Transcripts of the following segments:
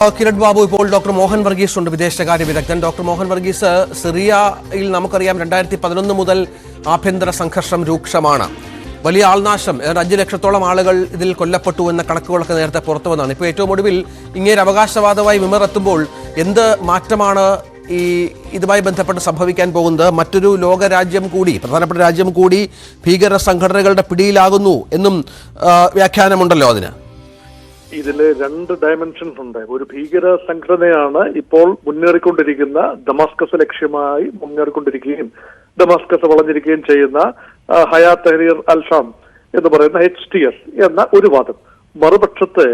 കിരൺ ബാബു, ഇപ്പോൾ ഡോക്ടർ മോഹൻ വർഗീസ് ഉണ്ട്, വിദേശകാര്യ വിദഗ്ധൻ. ഡോക്ടർ മോഹൻ വർഗീസ്, സിറിയയിൽ നമുക്കറിയാം 2011 മുതൽ ആഭ്യന്തര സംഘർഷം രൂക്ഷമാണ്. വലിയ ആൾനാശം, 5 ലക്ഷത്തോളം ആളുകൾ ഇതിൽ കൊല്ലപ്പെട്ടു എന്ന കണക്കുകളൊക്കെ നേരത്തെ പുറത്തു വന്നതാണ്. ഇപ്പോൾ ഏറ്റവും ഒടുവിൽ ഇങ്ങേര് അവകാശവാദമായി വിമറെത്തുമ്പോൾ എന്ത് മാറ്റമാണ് ഇതുമായി ബന്ധപ്പെട്ട് സംഭവിക്കാൻ പോകുന്നത്? മറ്റൊരു ലോകരാജ്യം കൂടി, പ്രധാനപ്പെട്ട രാജ്യം കൂടി ഭീകര സംഘടനകളുടെ പിടിയിലാകുന്നു എന്നും വ്യാഖ്യാനമുണ്ടല്ലോ അതിന്. ഇതില് 2 ഡയമെൻഷൻസ് ഉണ്ട്. ഒരു ഭീകര സംഘടനയാണ് ഇപ്പോൾ മുന്നേറിക്കൊണ്ടിരിക്കുന്ന, ദമാസ്കസ് ലക്ഷ്യമായി മുന്നേറിക്കൊണ്ടിരിക്കുകയും ദമാസ്കസ് വളഞ്ഞിരിക്കുകയും ചെയ്യുന്ന ഹയാ തഹ്രീർ അൽ ഷാം എന്ന് പറയുന്ന HTS എന്ന ഒരു വാദം. മറുപക്ഷത്ത്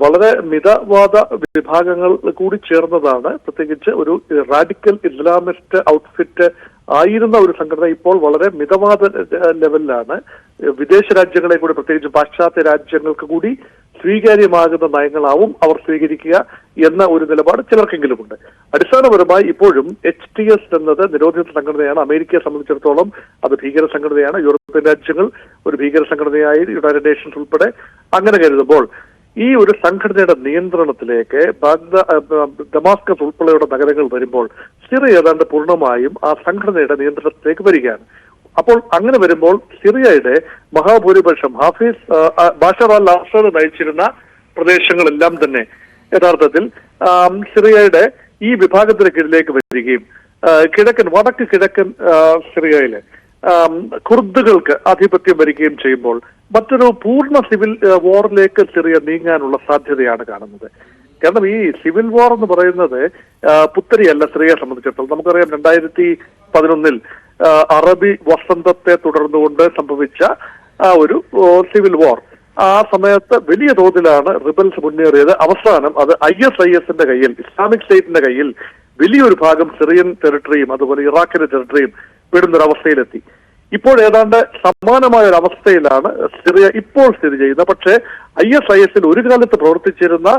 വളരെ മിതവാദ വിഭാഗങ്ങൾ കൂടി ചേർന്നതാണ്, പ്രത്യേകിച്ച് ഒരു റാഡിക്കൽ ഇസ്ലാമിസ്റ്റ് ഔട്ട്ഫിറ്റ് ആയിരുന്ന ഒരു സംഘടന ഇപ്പോൾ വളരെ മിതവാദ ലെവലിലാണ്. വിദേശ രാജ്യങ്ങളെ കൂടി, പ്രത്യേകിച്ച് പാശ്ചാത്യ രാജ്യങ്ങൾക്ക് കൂടി സ്വീകാര്യമാകുന്ന നയങ്ങളാവും അവർ സ്വീകരിക്കുക എന്ന ഒരു നിലപാട് ചിലർക്കെങ്കിലുമുണ്ട്. അടിസ്ഥാനപരമായി ഇപ്പോഴും HTS എന്നത് നിരോധിത സംഘടനയാണ്. അമേരിക്കയെ സംബന്ധിച്ചിടത്തോളം അത് ഭീകര സംഘടനയാണ്. യൂറോപ്യൻ രാജ്യങ്ങൾ ഒരു ഭീകര സംഘടനയായി യുണൈറ്റഡ് നേഷൻസ് ഉൾപ്പെടെ അങ്ങനെ കരുതുമ്പോൾ ഈ ഒരു സംഘടനയുടെ നിയന്ത്രണത്തിലേക്ക് ദമാസ്കസ് ഉൾപ്പെടെയുള്ള നഗരങ്ങൾ വരുമ്പോൾ സിറിയ ഏതാണ്ട് പൂർണ്ണമായും ആ സംഘടനയുടെ നിയന്ത്രണത്തിലേക്ക് വരികയാണ്. അപ്പോൾ അങ്ങനെ വരുമ്പോൾ സിറിയയുടെ മഹാഭൂരിപക്ഷം ബാഷർ അൽ അസദ് നയിച്ചിരുന്ന പ്രദേശങ്ങളെല്ലാം തന്നെ യഥാർത്ഥത്തിൽ സിറിയയുടെ ഈ വിഭാഗത്തിന് കീഴിലേക്ക് വരികയും വടക്ക് കിഴക്കൻ സിറിയയിലെ കുർദുകൾക്ക് ആധിപത്യം വരികയും ചെയ്യുമ്പോൾ മറ്റൊരു പൂർണ്ണ സിവിൽ വാറിലേക്ക് സിറിയ നീങ്ങാനുള്ള സാധ്യതയാണ് കാണുന്നത്. കാരണം ഈ സിവിൽ വാർ എന്ന് പറയുന്നത് പുത്തരിയല്ല സിറിയയെ സംബന്ധിച്ചിടത്തോളം. നമുക്കറിയാം 2011 അറബി വസന്തത്തെ തുടർന്നുകൊണ്ട് സംഭവിച്ച ഒരു സിവിൽ വാർ. ആ സമയത്ത് വലിയ തോതിലാണ് റിബൽസ് മുന്നേറിയത്. അവസാനം അത് ISISന്റെ കയ്യിൽ, ഇസ്ലാമിക് സ്റ്റേറ്റിന്റെ കയ്യിൽ വലിയൊരു ഭാഗം സിറിയൻ ടെറിട്ടറിയും അതുപോലെ ഇറാഖിന്റെ ടെറിട്ടറിയും വിടുന്നൊരവസ്ഥയിലെത്തി. ഇപ്പോൾ ഏതാണ്ട് സമാനമായ ഒരു അവസ്ഥയിലാണ് സിറിയ ഇപ്പോൾ സ്ഥിതി ചെയ്യുന്നത്. പക്ഷേ ISISൽ ഒരു കാലത്ത് പ്രവർത്തിച്ചിരുന്ന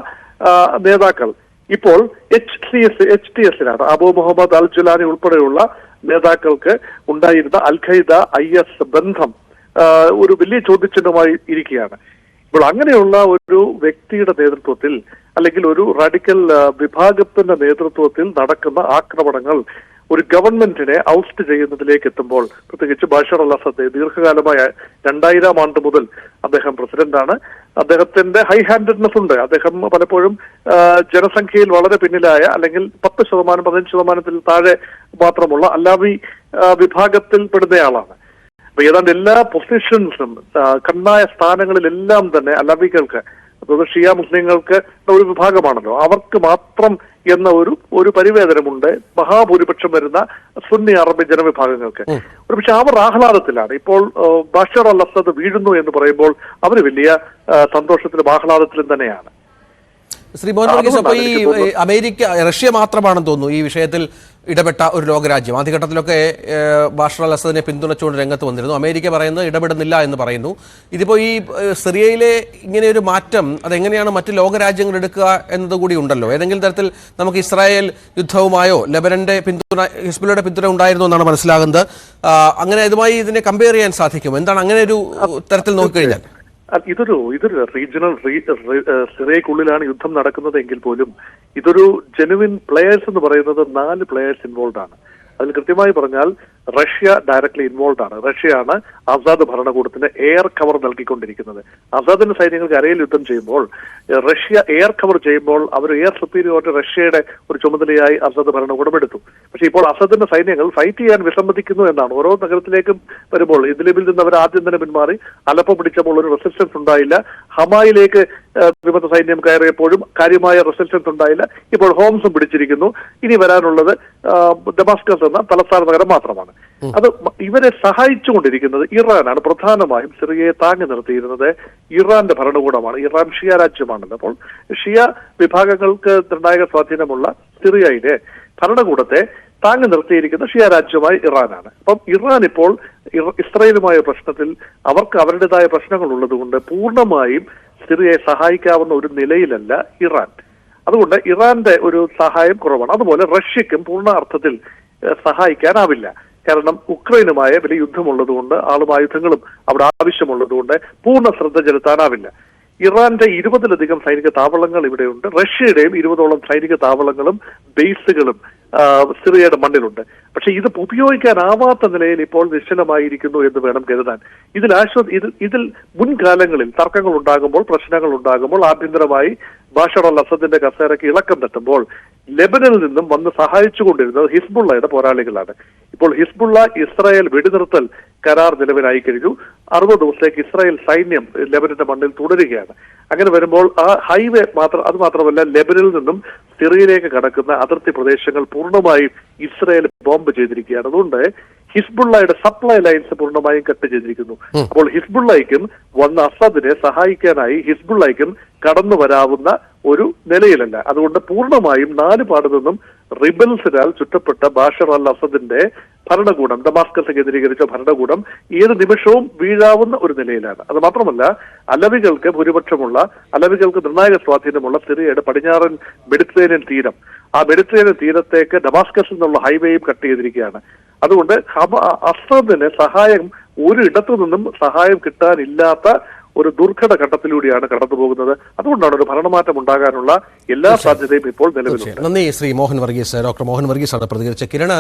നേതാക്കൾ ഇപ്പോൾ HTSലാണ്. അബു മുഹമ്മദ് അൽ ജുലാനി ഉൾപ്പെടെയുള്ള നേതാക്കൾക്ക് ഉണ്ടായിരുന്ന അൽ ഖൈദ IS ബന്ധം ഒരു വലിയ ചോദ്യചിഹ്നമായി ഇരിക്കുകയാണ്. ഇപ്പോൾ അങ്ങനെയുള്ള ഒരു വ്യക്തിയുടെ നേതൃത്വത്തിൽ അല്ലെങ്കിൽ ഒരു റാഡിക്കൽ വിഭാഗത്തിന്റെ നേതൃത്വത്തിൽ നടക്കുന്ന ആക്രമണങ്ങൾ ഒരു ഗവൺമെന്റിനെ ഔസ്റ്റ് ചെയ്യുന്നതിലേക്ക് എത്തുമ്പോൾ, പ്രത്യേകിച്ച് ബാഷർ അൽ അസദ് ദീർഘകാലമായ 2000 ആണ്ട് മുതൽ അദ്ദേഹം പ്രസിഡന്റാണ്. അദ്ദേഹത്തിന്റെ ഹൈ ഹാൻഡഡ്നെസ് ഉണ്ട്. അദ്ദേഹം പലപ്പോഴും ജനസംഖ്യയിൽ വളരെ പിന്നിലായ, അല്ലെങ്കിൽ 10% 15% താഴെ മാത്രമുള്ള അല്ലാവി വിഭാഗത്തിൽ പെടുന്നയാളാണ്. അപ്പൊ ഏതാണ്ട് എല്ലാ പൊസിഷൻസും, കണ്ണായ സ്ഥാനങ്ങളിലെല്ലാം തന്നെ അല്ലാവികൾക്ക്, അതായത് ഷിയ മുസ്ലിങ്ങൾക്ക് ഒരു വിഭാഗമാണല്ലോ, അവർക്ക് മാത്രം എന്ന ഒരു പരിവേദനമുണ്ട് മഹാഭൂരിപക്ഷം വരുന്ന സുന്നി അറബി ജനവിഭാഗങ്ങൾക്ക്. പക്ഷെ അവർ ആഹ്ലാദത്തിലാണ്. ഇപ്പോൾ ബാഷർ അൽ അസദ് വീഴുന്നു എന്ന് പറയുമ്പോൾ അവർ വലിയ സന്തോഷത്തിലും ആഹ്ലാദത്തിലും തന്നെയാണ്. ശ്രീ മോഹൻ വർഗീസ്, അപ്പോൾ ഈ റഷ്യ മാത്രമാണെന്ന് തോന്നുന്നു ഈ വിഷയത്തിൽ ഇടപെട്ട ഒരു ലോകരാജ്യം. ആദ്യഘട്ടത്തിലൊക്കെ ബാഷർ അൽ അസദിനെ പിന്തുണച്ചുകൊണ്ട് രംഗത്ത് വന്നിരുന്നു. അമേരിക്ക പറയുന്നത് ഇടപെടുന്നില്ല എന്ന് പറയുന്നു. ഇതിപ്പോൾ ഈ സിറിയയിലെ ഇങ്ങനെയൊരു മാറ്റം അതെങ്ങനെയാണ് മറ്റ് ലോകരാജ്യങ്ങൾ എടുക്കുക എന്നതുകൂടി ഉണ്ടല്ലോ. ഏതെങ്കിലും തരത്തിൽ നമുക്ക് ഇസ്രായേൽ യുദ്ധവുമായോ ലെബനന്റെ പിന്തുണ, ഹിസ്ബുള്ളയുടെ പിന്തുണ ഉണ്ടായിരുന്നു എന്നാണ് മനസ്സിലാകുന്നത്. അങ്ങനെ ഇതുമായി ഇതിനെ കമ്പയർ ചെയ്യാൻ സാധിക്കും? എന്താണ് അങ്ങനെ ഒരു തരത്തിൽ നോക്കിക്കഴിഞ്ഞാൽ? ഇതൊരു റീജിയണൽ സിറിയക്കുള്ളിലാണ് യുദ്ധം നടക്കുന്നത് എങ്കിൽ പോലും ഇതൊരു ജെനുവിൻ പ്ലെയേഴ്സ് എന്ന് പറയുന്നത് 4 പ്ലെയേഴ്സ് ഇൻവോൾവ് ആണ്. അതിൽ കൃത്യമായി പറഞ്ഞാൽ റഷ്യ ഡയറക്ട്ലി ഇൻവോൾവ് ആണ്. റഷ്യയാണ് ആസാദ് ഭരണകൂടത്തിന് എയർ കവർ നൽകിക്കൊണ്ടിരിക്കുന്നത്. ആസാദിന്റെ സൈന്യങ്ങൾക്ക് അരയിൽ യുദ്ധം ചെയ്യുമ്പോൾ റഷ്യ എയർ കവർ ചെയ്യുമ്പോൾ അവർ എയർ സുപ്പീരിയോറിറ്റി റഷ്യയുടെ ഒരു ചുമതലയായി അസദ് ഭരണകൂടം എടുത്തു. പക്ഷേ ഇപ്പോൾ അസദിന്റെ സൈന്യങ്ങൾ ഫൈറ്റ് ചെയ്യാൻ വിസമ്മതിക്കുന്നു എന്നാണ്. ഓരോ നഗരത്തിലേക്കും വരുമ്പോൾ ഇദ്ലിബിൽ നിന്ന് അവർ ആദ്യം തന്നെ പിന്മാറി. അലപ്പ പിടിച്ചപ്പോൾ ഒരു റെസിസ്റ്റൻസ് ഉണ്ടായില്ല. ഹമായിലേക്ക് വിമത സൈന്യം കയറിയപ്പോഴും കാര്യമായ റെസിസ്റ്റൻസ് ഉണ്ടായില്ല. ഇപ്പോൾ ഹോംസും പിടിച്ചിരിക്കുന്നു. ഇനി വരാനുള്ളത് ദമാസ്കസ് എന്ന തലസ്ഥാന നഗരം മാത്രമാണ്. അത് ഇവരെ സഹായിച്ചുകൊണ്ടിരിക്കുന്നത് ഇറാനാണ്. പ്രധാനമായും സിറിയയെ താങ്ങി നിർത്തിയിരുന്നത് ഇറാന്റെ ഭരണകൂടമാണ്. ഇറാൻ ഷിയ രാജ്യമാണല്ലോ. അപ്പോൾ ഷിയ വിഭാഗങ്ങൾക്ക് നിർണായക സ്വാധീനമുള്ള സിറിയയിലെ ഭരണകൂടത്തെ താങ്ങി നിർത്തിയിരിക്കുന്ന ഷിയ രാജ്യമായി ഇറാനാണ്. അപ്പം ഇറാൻ ഇപ്പോൾ ഇസ്രായേലുമായ പ്രശ്നത്തിൽ അവർക്ക് അവരുടേതായ പ്രശ്നങ്ങൾ ഉള്ളതുകൊണ്ട് പൂർണ്ണമായും സിറിയയെ സഹായിക്കാവുന്ന ഒരു നിലയിലല്ല ഇറാൻ. അതുകൊണ്ട് ഇറാന്റെ ഒരു സഹായം കുറവാണ്. അതുപോലെ റഷ്യക്കും പൂർണ്ണ അർത്ഥത്തിൽ സഹായിക്കാനാവില്ല. കാരണം ഉക്രൈനുമായ വലിയ യുദ്ധമുള്ളതുകൊണ്ട്, ആളുമായുധങ്ങളും അവിടെ ആവശ്യമുള്ളതുകൊണ്ട് പൂർണ്ണ ശ്രദ്ധ ചെലുത്താനാവില്ല. ഇറാന്റെ 20-ലധികം സൈനിക താവളങ്ങൾ ഇവിടെയുണ്ട്. റഷ്യയുടെയും 20ഓളം സൈനിക താവളങ്ങളും ബേസുകളും സിറിയയുടെ മണ്ണിലുണ്ട്. പക്ഷെ ഇത് ഉപയോഗിക്കാനാവാത്ത നിലയിൽ ഇപ്പോൾ നിശ്ചലമായിരിക്കുന്നു എന്ന് വേണം കരുതാൻ. ഇതിൽ മുൻകാലങ്ങളിൽ തർക്കങ്ങൾ ഉണ്ടാകുമ്പോൾ, പ്രശ്നങ്ങൾ ഉണ്ടാകുമ്പോൾ, ആഭ്യന്തരമായി ബഷർ അൽ അസദിന്റെ കസേരയ്ക്ക് ഇളക്കം തട്ടുമ്പോൾ ലെബനനിൽ നിന്നും വന്ന് സഹായിച്ചുകൊണ്ടിരുന്നത് ഹിസ്ബുള്ളയുടെ പോരാളികളാണ്. ഇപ്പോൾ ഹിസ്ബുള്ള ഇസ്രായേൽ വെടിനിർത്തൽ കരാർ നിലവിലായി കഴിഞ്ഞു. 60 ദിവസത്തേക്ക് ഇസ്രായേൽ സൈന്യം ലെബനന്റെ മണ്ണിൽ തുടരുകയാണ്. അങ്ങനെ വരുമ്പോൾ ആ ഹൈവേ അത് മാത്രമല്ല, ലെബനിൽ നിന്നും സിറിയയിലേക്ക് കടക്കുന്ന അതിർത്തി പ്രദേശങ്ങൾ പൂർണ്ണമായും ഇസ്രായേൽ ബോംബ് ചെയ്തിരിക്കുകയാണ്. അതുകൊണ്ട് ഹിസ്ബുള്ളയുടെ സപ്ലൈ ലൈൻസ് പൂർണ്ണമായും കട്ട് ചെയ്തിരിക്കുന്നു. അപ്പോൾ ഹിസ്ബുള്ളയ്ക്കും വന്ന അസദിനെ സഹായിക്കാനായി ഹിസ്ബുള്ളയ്ക്കും കടന്നു വരാവുന്ന ഒരു നിലയിലല്ല. അതുകൊണ്ട് പൂർണ്ണമായും 4 പാടു നിന്നും റിബൽസിനാൽ ചുറ്റപ്പെട്ട ബഷർ അൽ അസദിന്റെ ഭരണകൂടം, ദമാസ്കസ് കേന്ദ്രീകരിച്ച ഭരണകൂടം ഏത് നിമിഷവും വീഴാവുന്ന ഒരു നിലയിലാണ്. അത് മാത്രമല്ല, അലവികൾക്ക് നിർണായക സ്വാധീനമുള്ള സിറിയയുടെ പടിഞ്ഞാറൻ മെഡിറ്ററേനിയൻ തീരം, ആ മെഡിറ്ററേനിയൻ തീരത്തേക്ക് ഡമാസ്കസിൽ നിന്നുള്ള ഹൈവേയും കട്ട് ചെയ്തിരിക്കുകയാണ്. അതുകൊണ്ട് അസദിന് സഹായം ഒരിടത്തു നിന്നും സഹായം കിട്ടാനില്ലാത്ത ഒരു ദുർഘട ഘട്ടത്തിലൂടെയാണ് കടന്നു പോകുന്നത്. അതുകൊണ്ടാണ് ഒരു ഭരണമാറ്റം ഉണ്ടാകാനുള്ള എല്ലാ സാധ്യതയും ഇപ്പോൾ നിലവിലുണ്ട്. നന്ദി ശ്രീ മോഹൻ വർഗീസ്. ഡോക്ടർ മോഹൻ വർഗീസ് ആണ് പ്രതികരിച്ച. കിരണ്